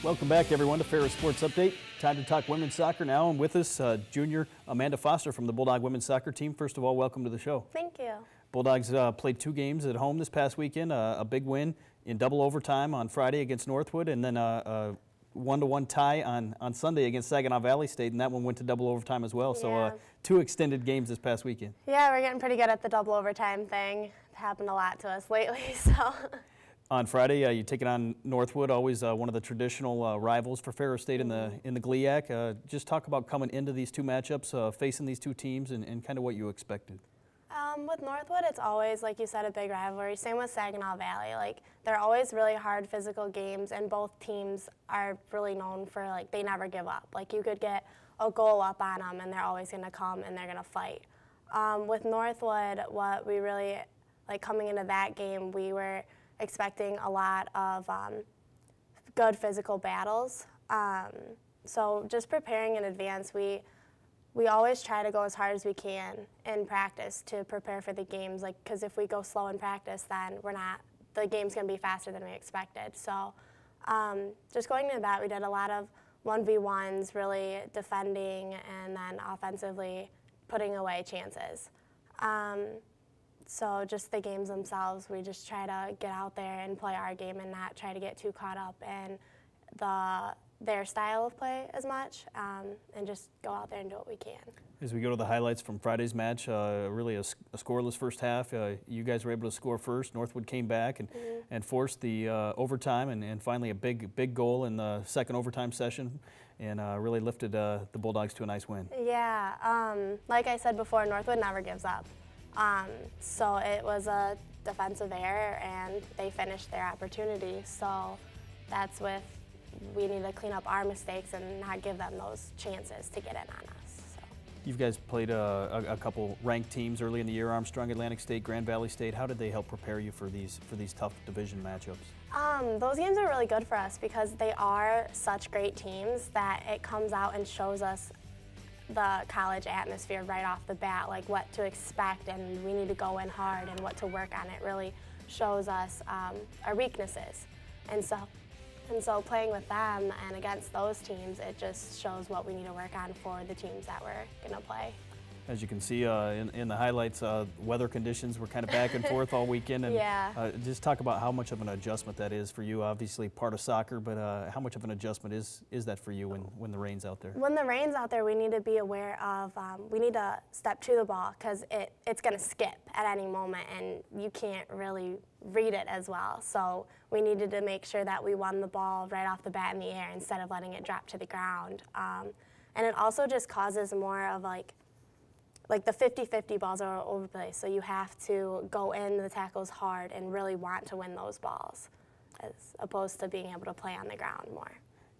Welcome back, everyone, to Ferris Sports Update. Time to talk women's soccer now, and with us, junior Amanda Foster from the Bulldog women's soccer team. First of all, welcome to the show. Thank you. Bulldogs played 2 games at home this past weekend, a big win in double overtime on Friday against Northwood, and then a 1-1 tie on Sunday against Saginaw Valley State, and that one went to double overtime as well. Yeah. So 2 extended games this past weekend. Yeah, we're getting pretty good at the double overtime thing. It happened a lot to us lately, so. On Friday, you take it on Northwood, always one of the traditional rivals for Ferris State in the GLIAC. Just talk about coming into these 2 matchups, facing these 2 teams, and kind of what you expected. With Northwood, it's always, like you said, a big rivalry. Same with Saginaw Valley. Like, they're always really hard physical games, and both teams are really known for, like, they never give up. Like, you could get a goal up on them, and they're always going to come and they're going to fight. With Northwood, what we really, like, coming into that game, we were expecting a lot of good physical battles. So just preparing in advance, we always try to go as hard as we can in practice to prepare for the games. Like, because if we go slow in practice, then the game's going to be faster than we expected. So just going into that, we did a lot of 1v1s, really defending, and then offensively putting away chances. So just the games themselves, we just try to get out there and play our game and not try to get too caught up in their style of play as much, and just go out there and do what we can. As we go to the highlights from Friday's match, really a scoreless first half. You guys were able to score first. Northwood came back and forced the overtime, and finally a big goal in the second overtime session, and really lifted the Bulldogs to a nice win. Yeah, like I said before, Northwood never gives up. So it was a defensive error, and they finished their opportunity. So that's we need to clean up our mistakes and not give them those chances to get in on us. So. You guys played a couple ranked teams early in the year, Armstrong, Atlantic State, Grand Valley State. How did they help prepare you for these tough division matchups? Those games are really good for us because they are such great teams that it comes out and shows us the college atmosphere right off the bat, like what to expect, and we need to go in hard and what to work on. It really shows us our weaknesses. And so playing with them and against those teams, it just shows what we need to work on for the teams that we're going to play. As you can see in the highlights, weather conditions were kind of back and forth all weekend. And yeah. Just talk about how much of an adjustment that is for you. Obviously part of soccer, but how much of an adjustment is that for you when the rain's out there? When the rain's out there, we need to be aware of, we need to step to the ball because it's going to skip at any moment, and you can't really read it as well. So we needed to make sure that we won the ball right off the bat in the air instead of letting it drop to the ground. And it also just causes more of like the 50-50 balls are all over the place, so you have to go in the tackles hard and really want to win those balls as opposed to being able to play on the ground more.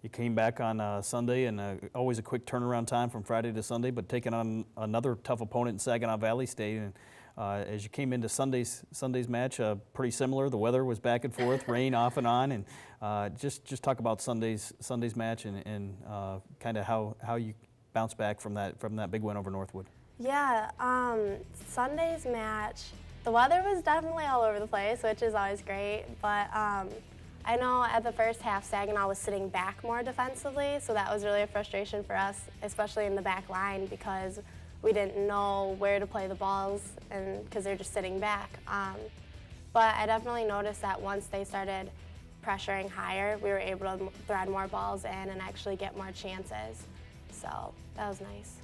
You came back on Sunday, and always a quick turnaround time from Friday to Sunday, but taking on another tough opponent in Saginaw Valley State. And as you came into Sunday's match, pretty similar. The weather was back and forth, rain off and on, and just talk about Sunday's match and kind of how you bounced back from that big win over Northwood. Yeah, Sunday's match, the weather was definitely all over the place, which is always great, but I know at the first half, Saginaw was sitting back more defensively, so that was really a frustration for us, especially in the back line, because we didn't know where to play the balls and because they're just sitting back. But I definitely noticed that once they started pressuring higher, we were able to thread more balls in and actually get more chances, so that was nice.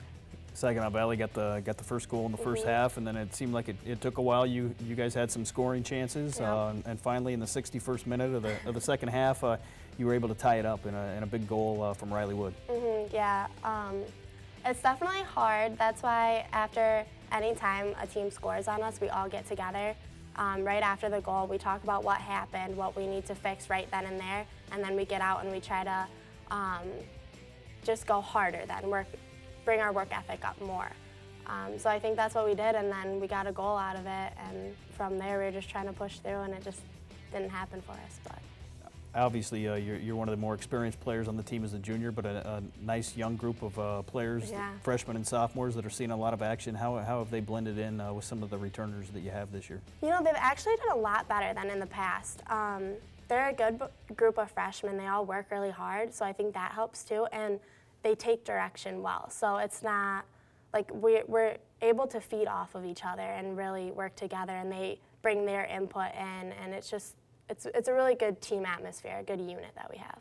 Saginaw Valley got the first goal in the first half, and then it seemed like it took a while. You guys had some scoring chances, and finally in the 61st minute of the second half, you were able to tie it up in a big goal from Riley Wood. Yeah, it's definitely hard. That's why after any time a team scores on us, we all get together. Right after the goal, we talk about what happened, what we need to fix right then and there, and then we get out and we try to just go harder then, bring our work ethic up more. So I think that's what we did, and then we got a goal out of it, and from there we were just trying to push through, and it just didn't happen for us. But obviously, you're one of the more experienced players on the team as a junior, but a nice young group of players, freshmen and sophomores that are seeing a lot of action. How have they blended in with some of the returners that you have this year? You know, they've actually done a lot better than in the past. they're a good group of freshmen. They all work really hard, so I think that helps too. And they take direction well, so it's not like we're able to feed off of each other and really work together. And they bring their input in, and it's a really good team atmosphere, a good unit that we have.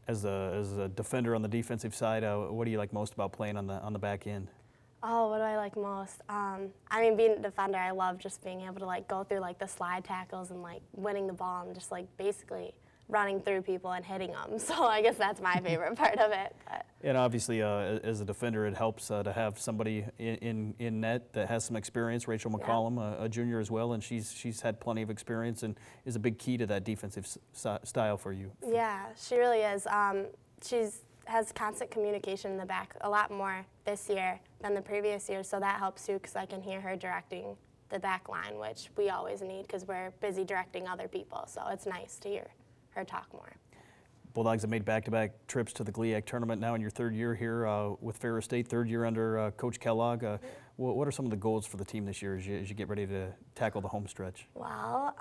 As a defender on the defensive side, what do you like most about playing on the back end? Oh, what do I like most? I mean, being a defender, I love just being able to like go through like the slide tackles and like winning the ball and just like basically running through people and hitting them. So I guess that's my favorite part of it. But. And obviously, as a defender, it helps to have somebody in net that has some experience. Rachel McCollum, a junior as well, and she's had plenty of experience and is a big key to that defensive style for you. Yeah, she really is. Has constant communication in the back, a lot more this year than the previous year, so that helps too because I can hear her directing the back line, which we always need because we're busy directing other people, so it's nice to hear her talk more. Bulldogs have made back-to-back trips to the GLIAC tournament now in your third year here with Ferris State, third year under Coach Kellogg. What are some of the goals for the team this year as you get ready to tackle the home stretch? Well,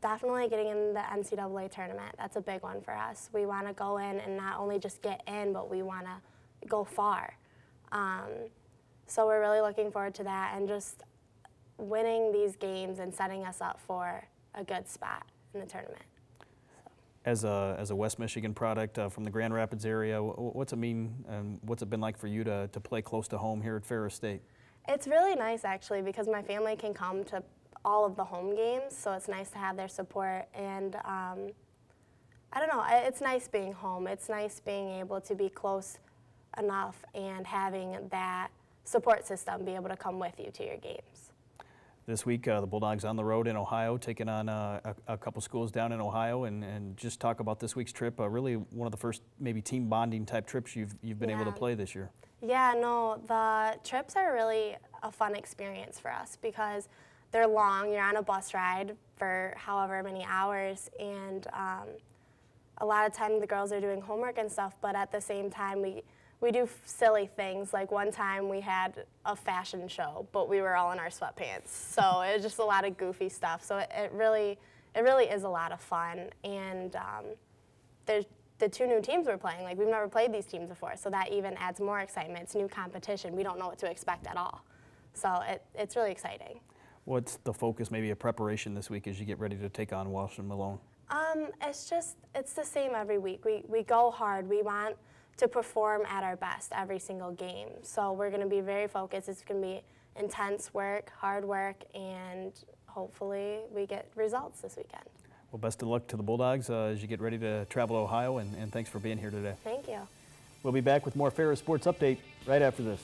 definitely getting in the NCAA tournament. That's a big one for us. We want to go in and not only just get in, but we want to go far. So we're really looking forward to that and just winning these games and setting us up for a good spot in the tournament. As a West Michigan product from the Grand Rapids area, what's it mean and what's it been like for you to play close to home here at Ferris State? It's really nice actually because my family can come to all of the home games, so it's nice to have their support. And I don't know, it's nice being home. It's nice being able to be close enough and having that support system be able to come with you to your games. This week, the Bulldogs on the road in Ohio, taking on a couple schools down in Ohio, and just talk about this week's trip. Really, one of the first maybe team bonding type trips you've been able to play this year. Yeah, no, the trips are really a fun experience for us because they're long. You're on a bus ride for however many hours, and a lot of time the girls are doing homework and stuff. But at the same time, we do silly things. Like one time we had a fashion show, but we were all in our sweatpants. So it was just a lot of goofy stuff. So it really is a lot of fun. And there's the two new teams we're playing. Like we've never played these teams before, so that even adds more excitement. It's new competition. We don't know what to expect at all. So it's really exciting. What's the focus, maybe a preparation this week as you get ready to take on Walsh and Malone? It's the same every week. We go hard. We want to perform at our best every single game. So we're going to be very focused. It's going to be intense work, hard work, and hopefully we get results this weekend. Well, best of luck to the Bulldogs as you get ready to travel to Ohio, and thanks for being here today. Thank you. We'll be back with more Ferris Sports Update right after this.